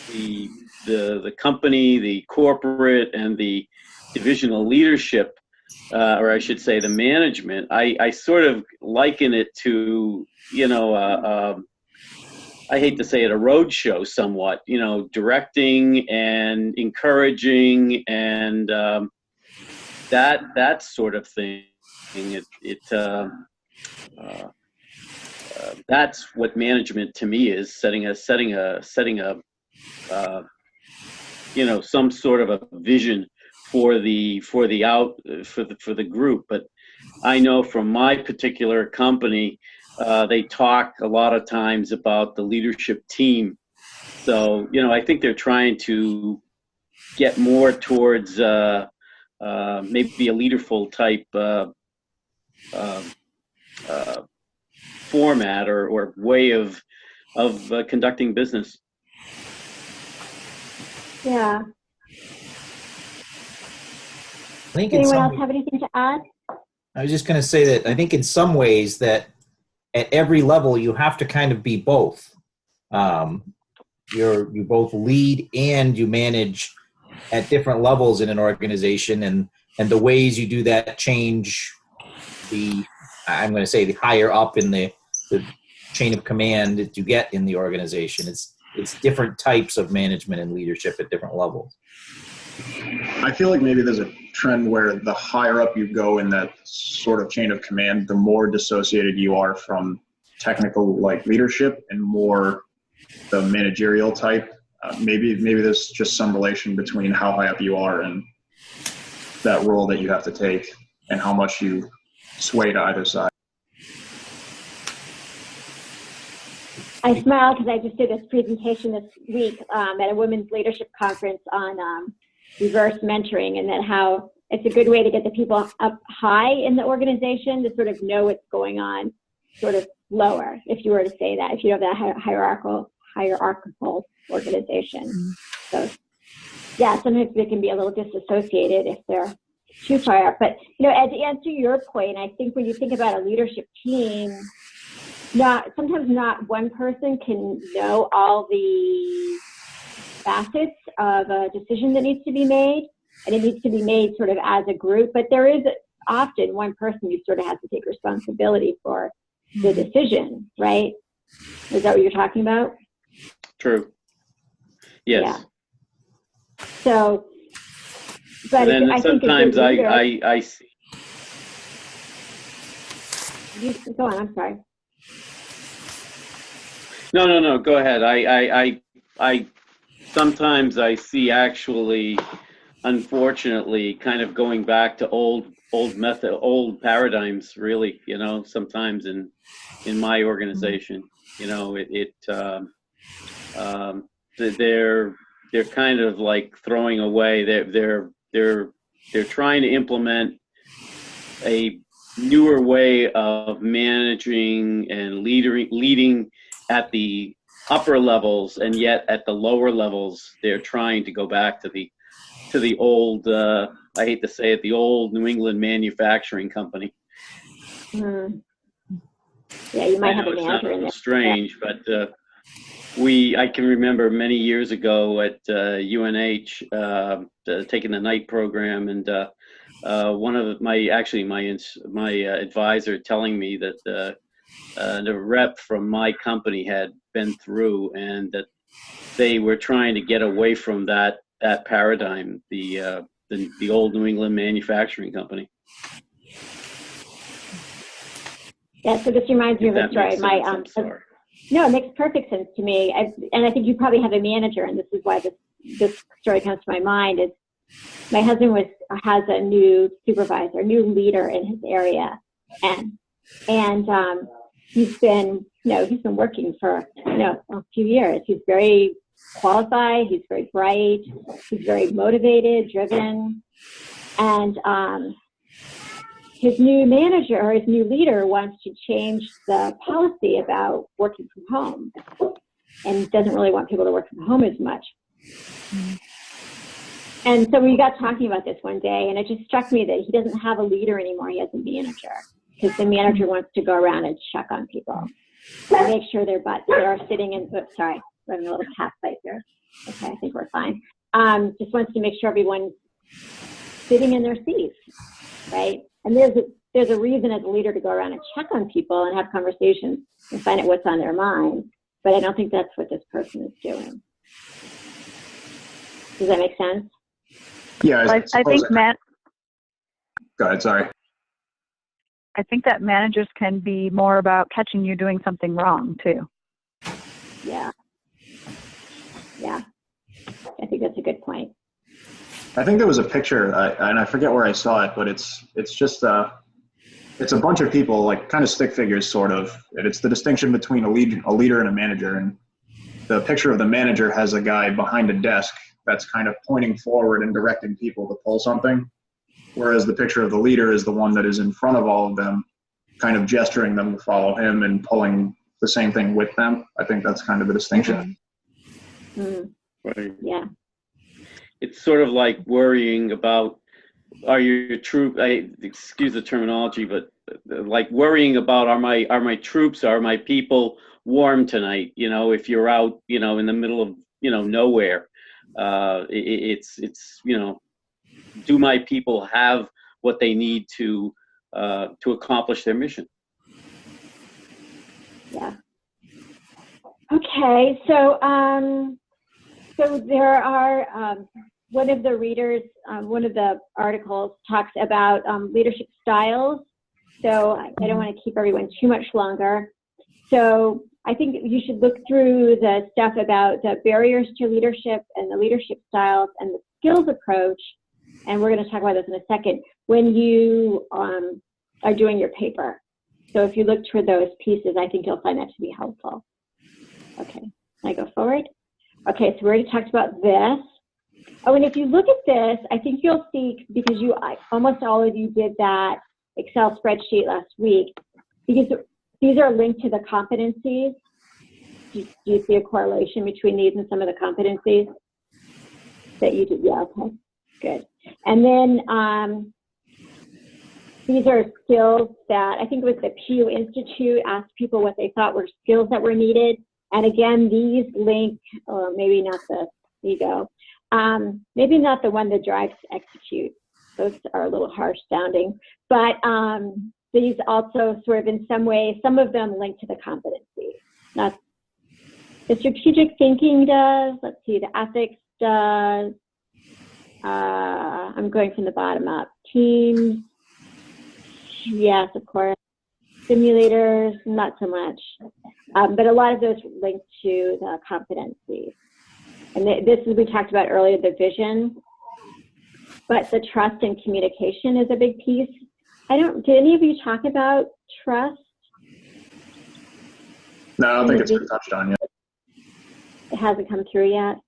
the company, the corporate, and the divisional leadership, or I should say the management, I sort of liken it to, I hate to say it, a road show somewhat, directing and encouraging and that sort of thing. That's what management to me is, setting a some sort of a vision for the group. But I know from my particular company, they talk a lot of times about the leadership team. So, I think they're trying to get more towards maybe a leaderful type format or way of conducting business. Yeah. I think Anyone else have anything to add? I was just going to say that I think in some ways that at every level you have to kind of be both. You both lead and you manage at different levels in an organization, and the ways you do that change the higher up in the chain of command that you get in the organization. It's different types of management and leadership at different levels. I feel like maybe there's a trend where the higher up you go in that sort of chain of command, the more dissociated you are from technical leadership and more the managerial type. Maybe there's just some relation between how high up you are and that role that you have to take and how much you sway to either side. I smile because I just did this presentation this week at a women's leadership conference on reverse mentoring, and that how it's a good way to get the people up high in the organization to sort of know what's going on sort of lower, if you were to say that, if you have that hierarchical organization. So yeah, sometimes they can be a little disassociated if they're too far up. But to answer your point, I think when you think about a leadership team, sometimes not one person can know all the facets of a decision that needs to be made, and it needs to be made sort of as a group. But there is often one person who sort of has to take responsibility for the decision, right? Is that what you're talking about? True. Yes. Yeah. So, but and then I sometimes think I see. Go on. I'm sorry. No. Go ahead. I sometimes I see, actually, unfortunately, kind of going back to old paradigms. Really, sometimes in my organization, they're kind of like throwing away. They're trying to implement a newer way of managing and leading at the upper levels, and yet at the lower levels they're trying to go back to the old, I hate to say it, the old New England manufacturing company. Mm-hmm. Yeah, you might have a manager in there. Strange, but I can remember many years ago at UNH taking the night program, and one of my advisor telling me that the rep from my company had been through, and that they were trying to get away from that paradigm, the old New England manufacturing company. Yeah, so this reminds me of a story. No, it makes perfect sense to me. And I think you probably have a manager, and this is why this story comes to my mind. Is my husband has a new supervisor, new leader in his area, and he's been working for a few years. He's very qualified. He's very bright. He's very motivated, driven, and his new manager or his new leader wants to change the policy about working from home, and doesn't really want people to work from home as much. And so we got talking about this one day, and it just struck me that he doesn't have a leader anymore. He has a manager, because the manager wants to go around and check on people and make sure they are sitting in. Oops, sorry, we're having a little cat fight here. Okay, I think we're fine. Just wants to make sure everyone's sitting in their seats, right? And there's a reason as a leader to go around and check on people and have conversations and find out what's on their mind. But I don't think that's what this person is doing. Does that make sense? Yeah, I think Go ahead, sorry. I think that managers can be more about catching you doing something wrong too. Yeah. I think that's a good point. I think there was a picture, and I forget where I saw it, but it's just it's a bunch of people, like kind of stick figures, sort of. And it's the distinction between a leader and a manager. And the picture of the manager has a guy behind a desk that's kind of pointing forward and directing people to pull something, whereas the picture of the leader is the one that is in front of all of them, kind of gesturing them to follow him and pulling the same thing with them. I think that's kind of the distinction. Right. Yeah. It's sort of like worrying about, excuse the terminology, but like worrying about, are my troops, are my people warm tonight? If you're out, in the middle of, nowhere, it's do my people have what they need to accomplish their mission? Yeah. Okay. So there are, one of the readers, one of the articles talks about leadership styles. So I don't want to keep everyone too much longer. So I think you should look through the stuff about the barriers to leadership and the leadership styles and the skills approach. And we're going to talk about this in a second when you are doing your paper. So if you look toward those pieces, I think you'll find that to be helpful. Okay, can I go forward? Okay, so we already talked about this. Oh, and if you look at this, I think you'll see, because almost all of you did that Excel spreadsheet last week, because these are linked to the competencies. Do you see a correlation between these and some of the competencies that you did? Yeah, okay, good. And then these are skills that I think it was the Pew Institute asked people what they thought were skills that were needed. And again, these link, or maybe not the, there you go. Maybe not the one that drives to execute. Those are a little harsh sounding. But these also sort of in some way, some of them link to the competency. Not the strategic thinking does, let's see, the ethics does. I'm going from the bottom up. Teams, yes, of course. Simulators, not so much. But a lot of those link to the competencies. And this is, we talked about earlier, the vision. But the trust and communication is a big piece. Did any of you talk about trust? No, I don't think it's been touched on yet. It hasn't come through yet?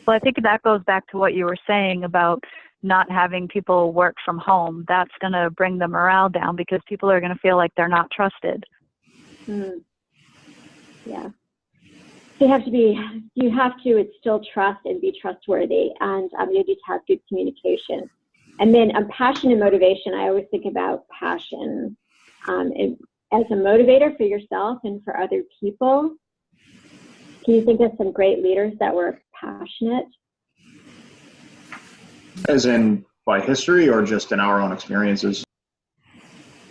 Well, I think that goes back to what you were saying about not having people work from home. That's going to bring the morale down because people are going to feel like they're not trusted. Yeah. So you have to, it's still trust and be trustworthy, and you need to have good communication. And then passion and motivation, I always think about passion. as a motivator for yourself and for other people? Can you think of some great leaders that were passionate? As in by history or just in our own experiences?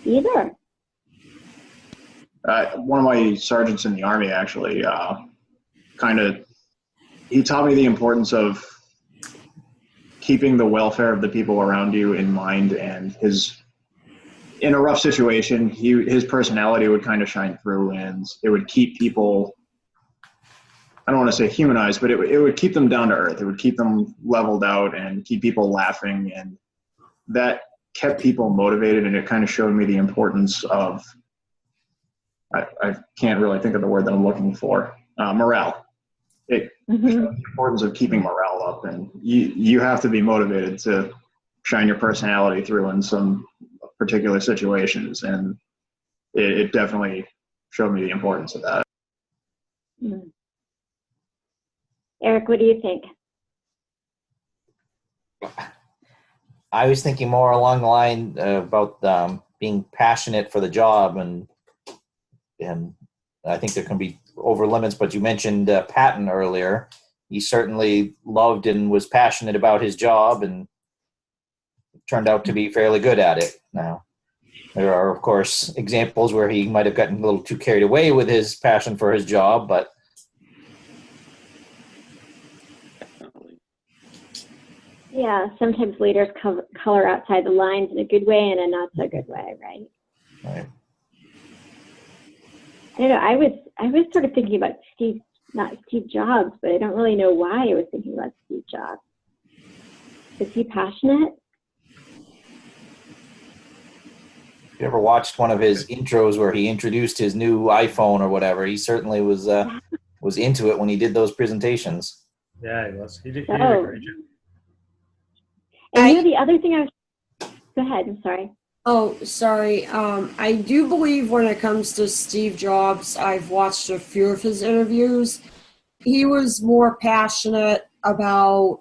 Either. One of my sergeants in the Army actually he taught me the importance of keeping the welfare of the people around you in mind, and in a rough situation, his personality would kind of shine through, and it would keep people, I don't want to say humanized, but it would keep them down to earth. It would keep them leveled out and keep people laughing, and that kept people motivated, and it kind of showed me the importance of, I can't really think of the word that I'm looking for, morale. It showed the importance of keeping morale up, and you have to be motivated to shine your personality through in some particular situations, and it definitely showed me the importance of that. Eric, what do you think? I was thinking more along the line about being passionate for the job, and I think there can be over limits, but you mentioned Patton earlier. He certainly loved and was passionate about his job and turned out to be fairly good at it. Now, there are, of course, examples where he might have gotten a little too carried away with his passion for his job, but yeah, sometimes leaders color outside the lines in a good way and a not so good way, right? Right. I don't know. I was sort of thinking about not Steve Jobs, but I don't really know why I was thinking about Steve Jobs. Is he passionate? If you ever watched one of his intros where he introduced his new iPhone or whatever, he certainly was into it when he did those presentations. Yeah, he was. He did a great job. And the other thing go ahead, I'm sorry. Oh, sorry. I do believe when it comes to Steve Jobs, I've watched a few of his interviews. He was more passionate about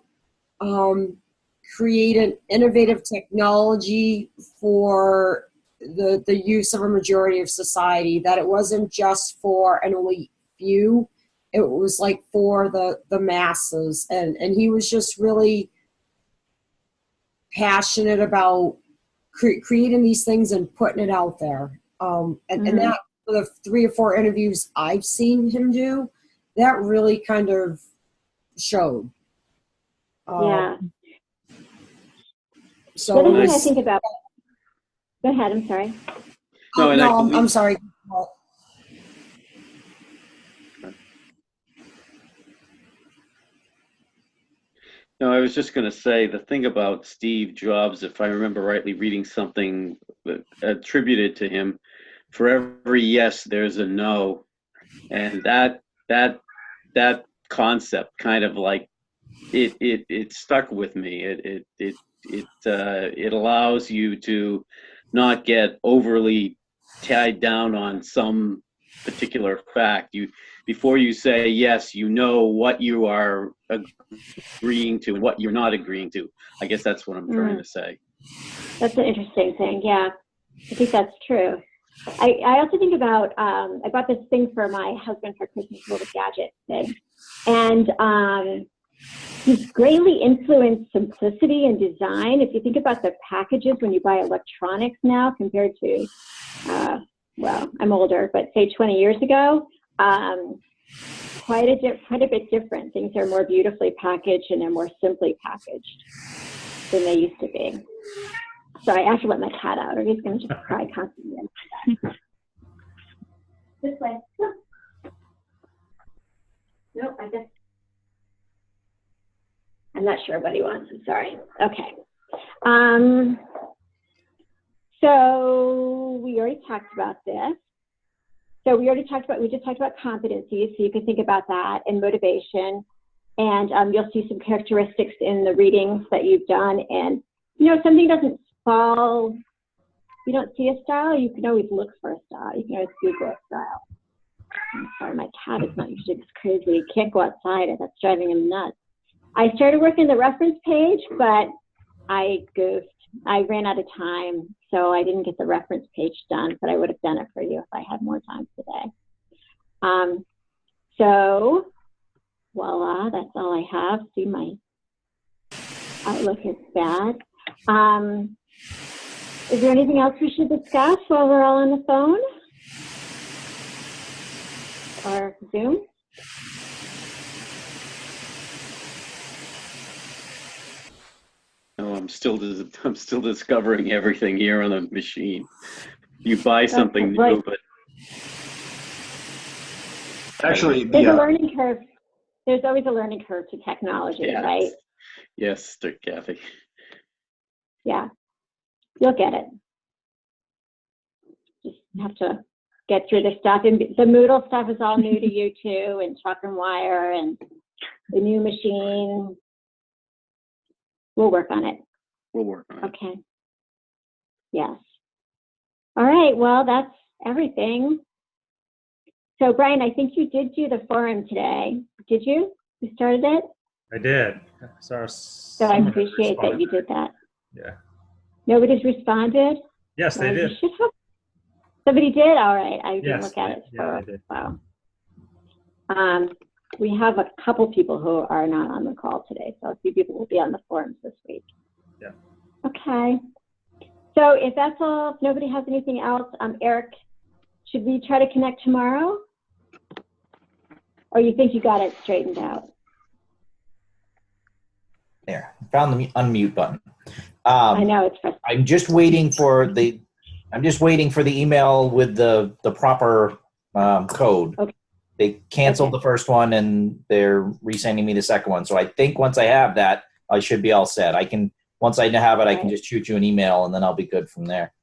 creating innovative technology for the use of a majority of society, that it wasn't just for an elite few. It was like for the masses. And he was just really passionate about creating these things and putting it out there. And that, for the 3 or 4 interviews I've seen him do, that really kind of showed. Yeah. So the other thing I think about, go ahead, I'm sorry. I'm sorry. No, I was just going to say the thing about Steve Jobs, if I remember rightly, reading something attributed to him, for every yes, there's a no, and that concept kind of like it stuck with me. It allows you to not get overly tied down on some particular fact. Before you say yes, you know what you are agreeing to and what you're not agreeing to. I guess that's what I'm trying to say. That's an interesting thing. Yeah, I think that's true. I also think about, I bought this thing for my husband for Christmas, a little gadget thing. And he's greatly influenced simplicity and design. If you think about the packages when you buy electronics now compared to, well, I'm older, but say 20 years ago, quite a bit different. Things are more beautifully packaged and they're more simply packaged than they used to be. Sorry, I have to let my cat out or he's going to just cry constantly. This way. Nope, I'm not sure what he wants. I'm sorry. Okay. So we already talked about this. So we just talked about competencies, so you can think about that, and motivation. And you'll see some characteristics in the readings that you've done. And, something doesn't fall, you don't see a style, you can always look for a style. You can always Google a style. I'm sorry, my cat is not usually this crazy. He can't go outside, and that's driving him nuts. I started working the reference page, but I goofed. I ran out of time. so I didn't get the reference page done, but I would have done it for you if I had more time today. So voila, that's all I have. See, my Outlook is bad. Is there anything else we should discuss while we're all on the phone or Zoom? No, I'm still discovering everything here on the machine. You buy something right. new, but Actually, There's a learning curve. There's always a learning curve to technology, yes. right? Yes, Kathy. Yeah, you'll get it. Just have to get through the stuff. And the Moodle stuff is all new to you too, and Chalk and Wire and the new machine. We'll work on it. We'll work on it. Okay. Yes. All right. Well, that's everything. So, Brian, I think you did do the forum today. Did you? You started it? I did. So I appreciate that you did that. Yeah. Nobody's responded? Yes, they Well, did. you should have. Somebody did? All right. I didn't Yes, look at it yeah, for they did. a while. We have a couple people who are not on the call today, so a few people will be on the forums this week. Yeah. Okay. So if that's all, if nobody has anything else, Eric, should we try to connect tomorrow? Or you think you got it straightened out? There, found the unmute button. I know it's frustrating. I'm just waiting for the email with the proper code. Okay. They canceled Okay. the first one and they're resending me the second one. So I think once I have that, I should be all set. Once I have it, I can just shoot you an email and then I'll be good from there.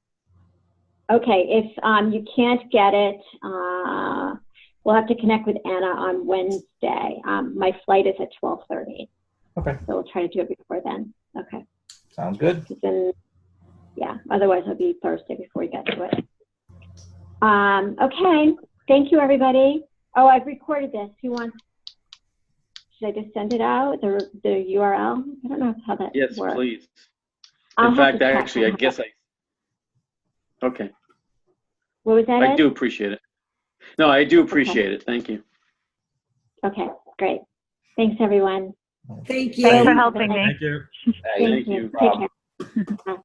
Okay, if you can't get it, we'll have to connect with Anna on Wednesday. My flight is at 12:30. Okay. So we'll try to do it before then. Okay. Sounds good. Then, yeah, otherwise it'll be Thursday before we get to it. Okay, thank you, everybody. Oh, I've recorded this. Should I just send it out, the URL? I don't know how that Yes, works. please. I'll In have fact, to check actually, I on guess how- okay. What was that? I Ed? do appreciate it. No, I do appreciate it. Thank you. Okay, great. Thanks, everyone. Thank you. Thanks for helping me. Thank you. Thank you. Take care.